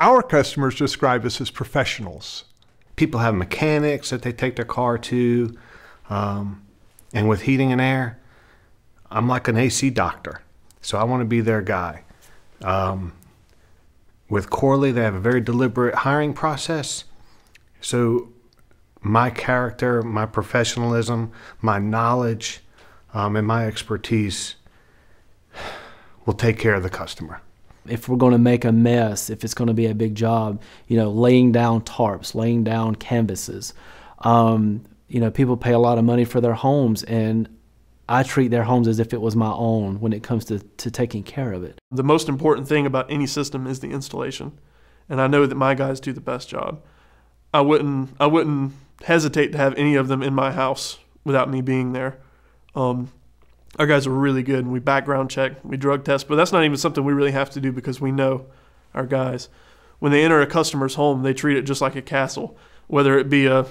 Our customers describe us as professionals. People have mechanics that they take their car to, and with heating and air, I'm like an AC doctor, so I want to be their guy. With Corley, they have a very deliberate hiring process, so my character, my professionalism, my knowledge, and my expertise will take care of the customer. If we're going to make a mess, if it's going to be a big job, you know, laying down tarps, laying down canvases. You know, people pay a lot of money for their homes, and I treat their homes as if it was my own when it comes to taking care of it. The most important thing about any system is the installation, and I know that my guys do the best job. I wouldn't hesitate to have any of them in my house without me being there. Our guys are really good, and we background check, we drug test, but that's not even something we really have to do because we know our guys. When they enter a customer's home, they treat it just like a castle, whether it be a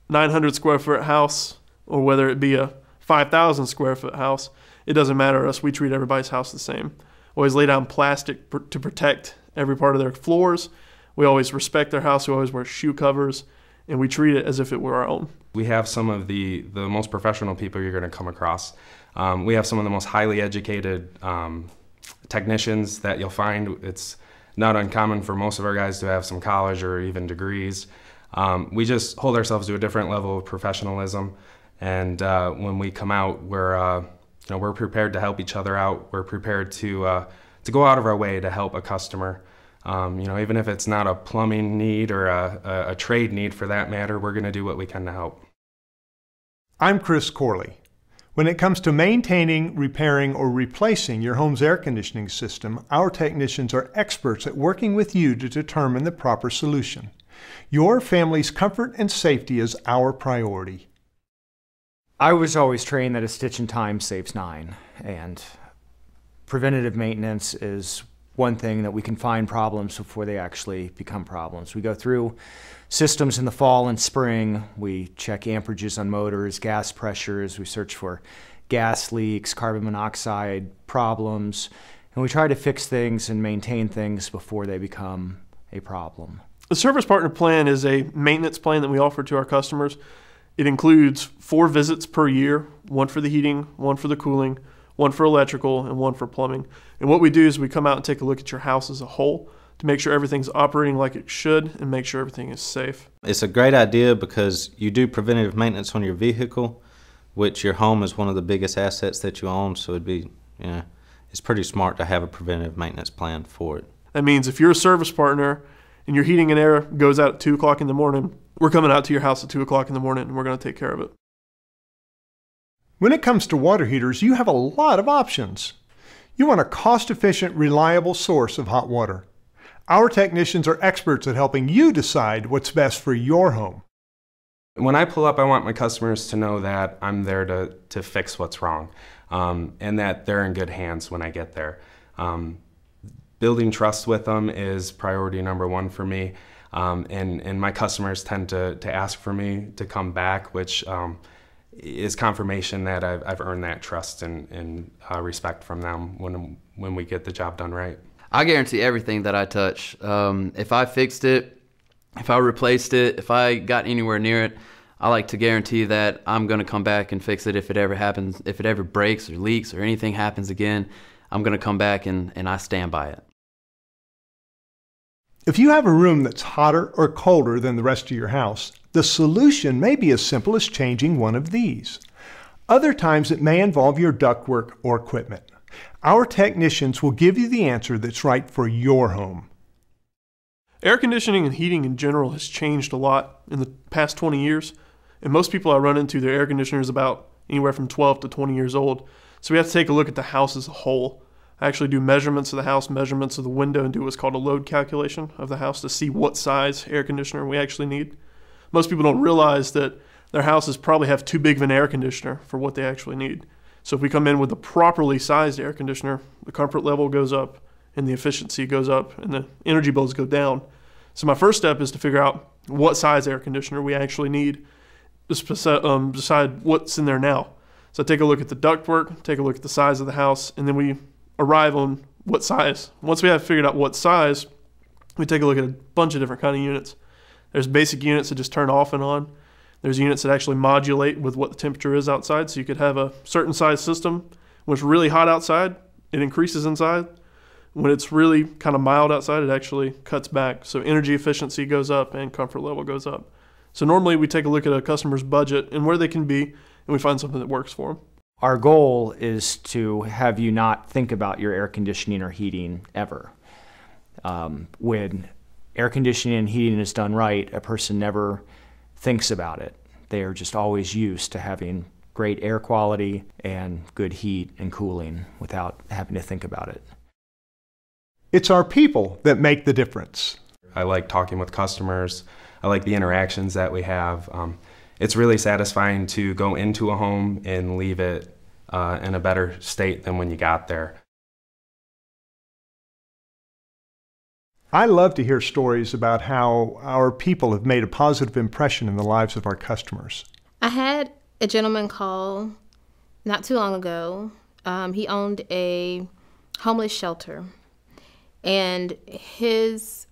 900 square foot house or whether it be a 5,000 square foot house. It doesn't matter to us. We treat everybody's house the same. Always lay down plastic to protect every part of their floors. We always respect their house. We always wear shoe covers, and we treat it as if it were our own. We have some of the most professional people you're going to come across. We have some of the most highly educated technicians that you'll find. It's not uncommon for most of our guys to have some college or even degrees. We just hold ourselves to a different level of professionalism, and when we come out, we're prepared to help each other out. We're prepared to go out of our way to help a customer. Even if it's not a plumbing need or a trade need for that matter, we're going to do what we can to help. I'm Chris Corley. When it comes to maintaining, repairing, or replacing your home's air conditioning system, our technicians are experts at working with you to determine the proper solution. Your family's comfort and safety is our priority. I was always trained that a stitch in time saves 9, and preventative maintenance is one thing that we can find problems before they actually become problems. We go through systems in the fall and spring. We check amperages on motors, gas pressures. We search for gas leaks, carbon monoxide problems, and we try to fix things and maintain things before they become a problem. The Service Partner Plan is a maintenance plan that we offer to our customers. It includes 4 visits per year, 1 for the heating, 1 for the cooling, 1 for electrical, and 1 for plumbing. And what we do is we come out and take a look at your house as a whole to make sure everything's operating like it should and make sure everything is safe. It's a great idea because you do preventative maintenance on your vehicle, which your home is one of the biggest assets that you own, so it's pretty smart to have a preventative maintenance plan for it. That means if you're a service partner and your heating and air goes out at 2 o'clock in the morning, we're coming out to your house at 2 o'clock in the morning and we're going to take care of it. When it comes to water heaters, you have a lot of options. You want a cost-efficient, reliable source of hot water. Our technicians are experts at helping you decide what's best for your home. When I pull up, I want my customers to know that I'm there to fix what's wrong, and that they're in good hands when I get there. Building trust with them is priority number 1 for me, and my customers tend to ask for me to come back, which is confirmation that I've earned that trust and respect from them when we get the job done right. I guarantee everything that I touch. If I fixed it, if I replaced it, if I got anywhere near it, I like to guarantee that I'm going to come back and fix it if it ever happens. If it ever breaks or leaks or anything happens again, I'm going to come back and I stand by it. If you have a room that's hotter or colder than the rest of your house, the solution may be as simple as changing one of these. Other times it may involve your ductwork or equipment. Our technicians will give you the answer that's right for your home. Air conditioning and heating in general has changed a lot in the past 20 years. And most people I run into, their air conditioner is about anywhere from 12 to 20 years old. So we have to take a look at the house as a whole. I actually do measurements of the house, measurements of the window, and do what's called a load calculation of the house to see what size air conditioner we actually need. Most people don't realize that their houses probably have too big of an air conditioner for what they actually need. So if we come in with a properly sized air conditioner, the comfort level goes up and the efficiency goes up and the energy bills go down. So my first step is to figure out what size air conditioner we actually need to decide what's in there now. So I take a look at the ductwork, take a look at the size of the house, and then we arrive on what size. Once we have figured out what size, we take a look at a bunch of different kind of units. There's basic units that just turn off and on. There's units that actually modulate with what the temperature is outside. So you could have a certain size system. When it's really hot outside, it increases inside. When it's really kind of mild outside, it actually cuts back. So energy efficiency goes up and comfort level goes up. So normally we take a look at a customer's budget and where they can be, and we find something that works for them. Our goal is to have you not think about your air conditioning or heating ever. When air conditioning and heating is done right, a person never thinks about it. They are just always used to having great air quality and good heat and cooling without having to think about it. It's our people that make the difference. I like talking with customers. I like the interactions that we have. It's really satisfying to go into a home and leave it in a better state than when you got there. I love to hear stories about how our people have made a positive impression in the lives of our customers. I had a gentleman call not too long ago. He owned a homeless shelter, and his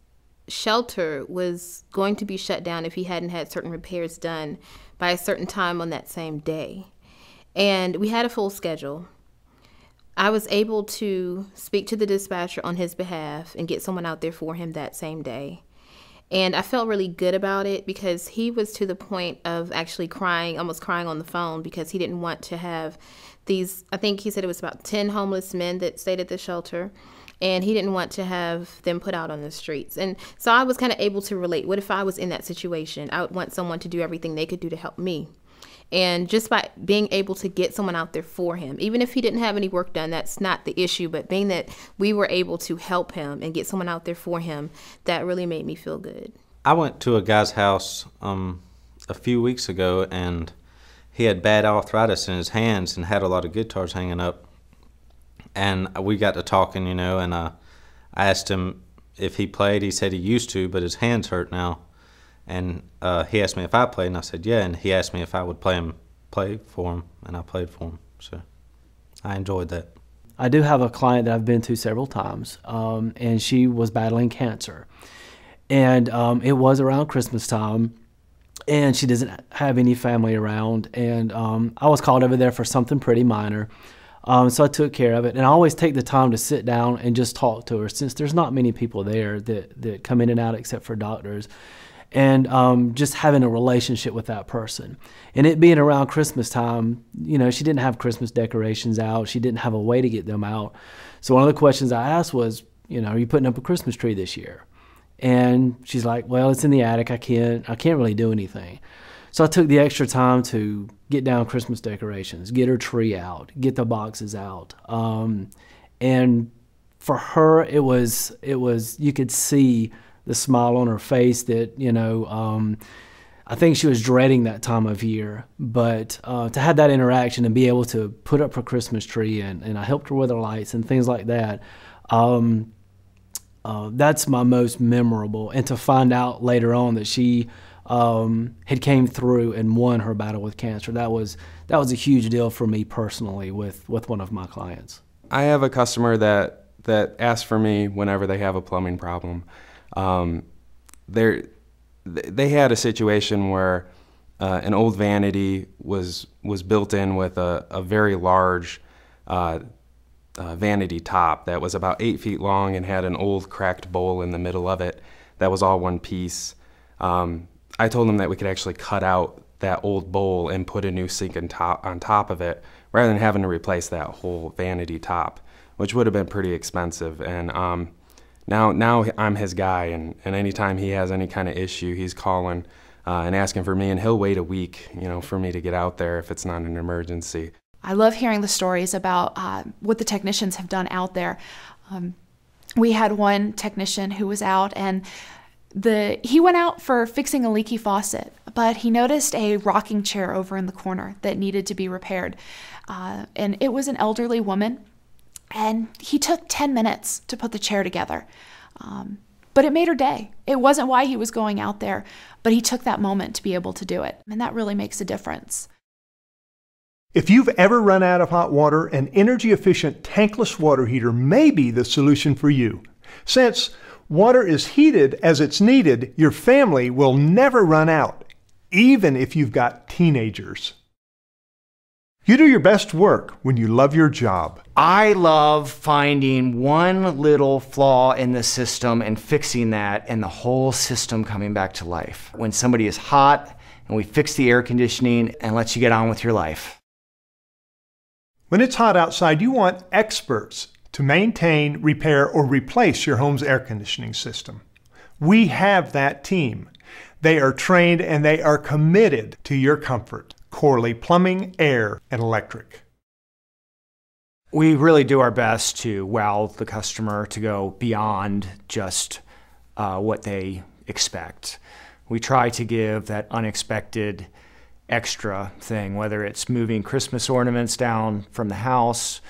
shelter was going to be shut down if he hadn't had certain repairs done by a certain time on that same day. And we had a full schedule. I was able to speak to the dispatcher on his behalf and get someone out there for him that same day. And I felt really good about it because he was to the point of actually crying, almost crying on the phone, because he didn't want to have these, I think he said it was about 10 homeless men that stayed at the shelter, and he didn't want to have them put out on the streets. And so I was kind of able to relate. What if I was in that situation? I would want someone to do everything they could do to help me. And just by being able to get someone out there for him, even if he didn't have any work done, that's not the issue, but being that we were able to help him and get someone out there for him, that really made me feel good. I went to a guy's house a few weeks ago, and he had bad arthritis in his hands and had a lot of guitars hanging up. And we got to talking, you know, and I asked him if he played. He said he used to, but his hands hurt now. And he asked me if I played, and I said yeah. And he asked me if I would play for him, and I played for him. So I enjoyed that. I do have a client that I've been to several times, and she was battling cancer. And it was around Christmas time, and she doesn't have any family around. And I was called over there for something pretty minor. So I took care of it, and I always take the time to sit down and just talk to her, since there's not many people there that come in and out except for doctors. And just having a relationship with that person. And it being around Christmas time, you know, she didn't have Christmas decorations out. She didn't have a way to get them out. So one of the questions I asked was, you know, are you putting up a Christmas tree this year? And she's like, well, it's in the attic. I can't really do anything. So I took the extra time to get down Christmas decorations, get her tree out, get the boxes out. And for her, it was you could see the smile on her face that, you know, I think she was dreading that time of year. But to have that interaction and be able to put up her Christmas tree, and I helped her with her lights and things like that, that's my most memorable. And to find out later on that she had came through and won her battle with cancer, that was a huge deal for me personally with one of my clients. I have a customer that asks for me whenever they have a plumbing problem. They had a situation where an old vanity was built in with a very large vanity top that was about 8 feet long and had an old cracked bowl in the middle of it that was all one piece. I told them that we could actually cut out that old bowl and put a new sink on top of it, rather than having to replace that whole vanity top, which would have been pretty expensive. And now I'm his guy, and anytime he has any kind of issue, he's calling and asking for me, and he'll wait a week, you know, for me to get out there if it's not an emergency. I love hearing the stories about what the technicians have done out there. We had one technician who was out, and he went out for fixing a leaky faucet, but he noticed a rocking chair over in the corner that needed to be repaired. And it was an elderly woman, and he took 10 minutes to put the chair together. But it made her day. It wasn't why he was going out there, but he took that moment to be able to do it. And that really makes a difference. If you've ever run out of hot water, an energy-efficient tankless water heater may be the solution for you. Since Water is heated as it's needed. Your family will never run out, even if you've got teenagers. You do your best work when you love your job. I love finding one little flaw in the system and fixing that, and the whole system coming back to life. When somebody is hot and we fix the air conditioning and let you get on with your life. When it's hot outside, you want experts to maintain, repair, or replace your home's air conditioning system. We have that team. They are trained and they are committed to your comfort. Corley Plumbing, Air, and Electric. We really do our best to wow the customer, to go beyond just what they expect. We try to give that unexpected extra thing, whether it's moving Christmas ornaments down from the house,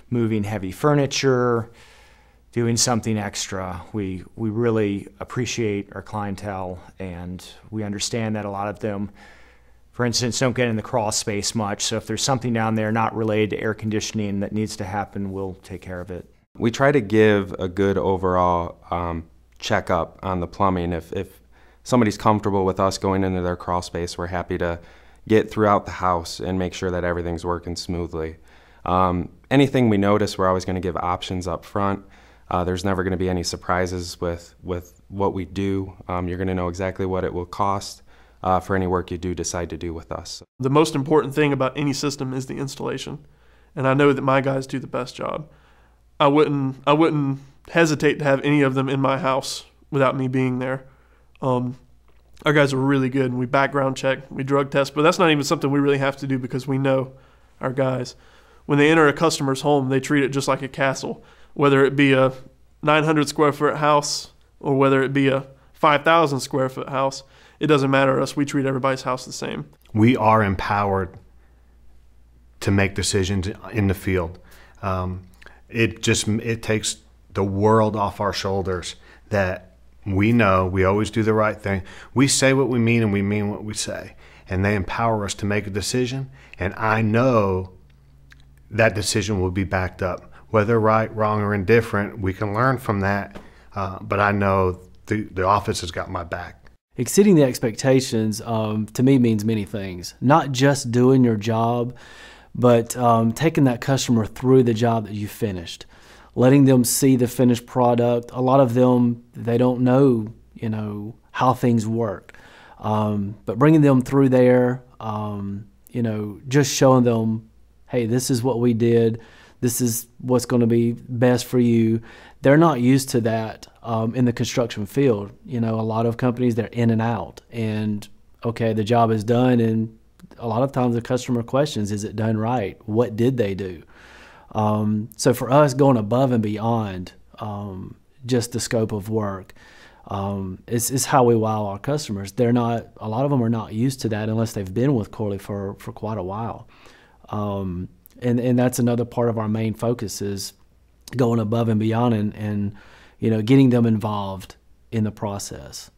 moving heavy furniture, doing something extra. We really appreciate our clientele, and we understand that a lot of them, for instance, don't get in the crawl space much. So if there's something down there not related to air conditioning that needs to happen, we'll take care of it. We try to give a good overall checkup on the plumbing. If somebody's comfortable with us going into their crawl space, we're happy to get throughout the house and make sure that everything's working smoothly. Anything we notice, we're always going to give options up front. There's never going to be any surprises with what we do. You're going to know exactly what it will cost for any work you do decide to do with us. The most important thing about any system is the installation, and I know that my guys do the best job. I wouldn't hesitate to have any of them in my house without me being there. Our guys are really good, and we background check, we drug test, but that's not even something we really have to do because we know our guys. When they enter a customer's home, they treat it just like a castle, whether it be a 900 square foot house or whether it be a 5,000 square foot house. It doesn't matter to us. We treat everybody's house the same. We are empowered to make decisions in the field. It takes the world off our shoulders that we know we always do the right thing. We say what we mean and we mean what we say. And they empower us to make a decision. And I know that decision will be backed up. Whether right, wrong, or indifferent, we can learn from that. But I know the office has got my back. Exceeding the expectations to me means many things. Not just doing your job, but taking that customer through the job that you finished. Letting them see the finished product. A lot of them, they don't know, how things work. But bringing them through there, just showing them, hey, this is what we did. This is what's going to be best for you. They're not used to that in the construction field. A lot of companies, they're in and out. And, okay, the job is done. And a lot of times the customer questions, is it done right? What did they do? So for us, going above and beyond just the scope of work is how we wow our customers. A lot of them are not used to that unless they've been with Corley for quite a while. And that's another part of our main focus is going above and beyond and getting them involved in the process.